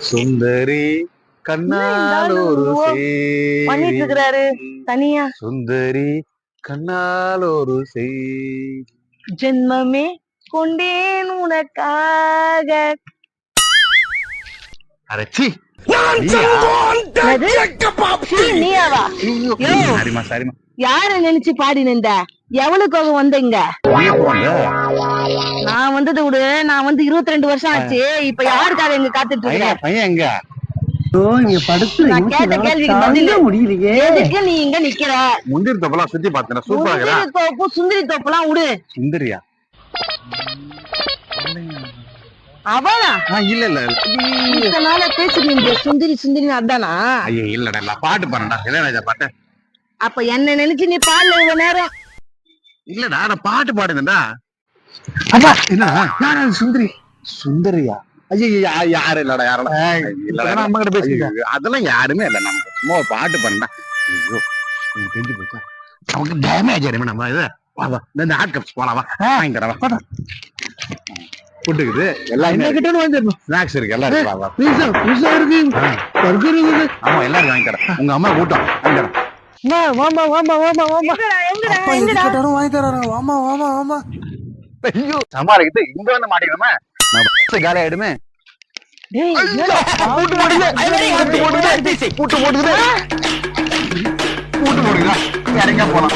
சுந்தரி கண்ணால் ஒரு பண்ணிட்டு இருக்கிறாரு தனியா. சுந்தரி கண்ணால் ஒரு ஜென்மமே கொண்டேன் உனக்காக. அரைச்சி நீயாவா? சரிமா யார நினைச்சு பாடி நின்ற? எவளுக்காக வந்தீங்க? நான் வந்தது விடு. நான் வந்து 22 வருஷம் ஆச்சு. இப்ப யாருக்காக எங்க காத்துட்டு இருக்க? பையன் எங்க? நான் கேட்ட கேள்விக்கு பதில் முடியலையே. எதுக்கு நீ இங்க நிக்கிற? முந்திரி தோப்பெல்லாம் சுத்தி பார்த்தேன். சூப்பரா தோப்பு சுந்தரி தோப்பெல்லாம் விடு. சுந்தரியா? அவனா? இல்ல இல்ல இதனால பேசுறீங்க சுந்தரி சுந்தரி அதானா? ஐயோ இல்லடா பாட்டு பாருடா. இளையராஜா பாட்டு. அப்ப என்ன நினைச்சு நீ பாடல இவ்வளவு நேரம்? இல்லடா நான் பாட்டு பாடுனேன்டா. அப்பா என்ன சுந்தரி? சுந்தரியா? ஐயோ யாரு இல்லடா யாரடா அம்மா கிட்ட பேசுறீங்க. அதெல்லாம் யாருமே இல்ல. நம்ம சும்மா பாட்டு பண்ணா. ஐயோ கொஞ்சம் தெரிஞ்சு போச்சா? நமக்கு டேமேஜ் ஆயிடுமே. நம்ம இதை வா வா இந்த ஹாட் கப்ஸ் போலாம் வா வாங்கி தரேன் வா. புட்டுக்குது எல்லாம் என்ன கிட்ட வந்துடணும். ஸ்நாக்ஸ் இருக்கு எல்லாம் இருக்கு. வா வா பீஸா இருக்கு பர்கர் இருக்கு. ஆமா எல்லாரும் வாங்கி தரேன். உங்க அம்மா கூட்டம் வாங்கி தரேன். வாமா வாமா வாமா வாமா எங்கடா வாங்கி தரேன். வாமா வாமா வாமா. ஐயோ சமாளிக்கிட்டு இங்க வந்து மாட்டிக்கணுமே. நான் பஸ் காலி ஆயிடுமே. பூட்டு போடுங்க இறங்க போலாம்.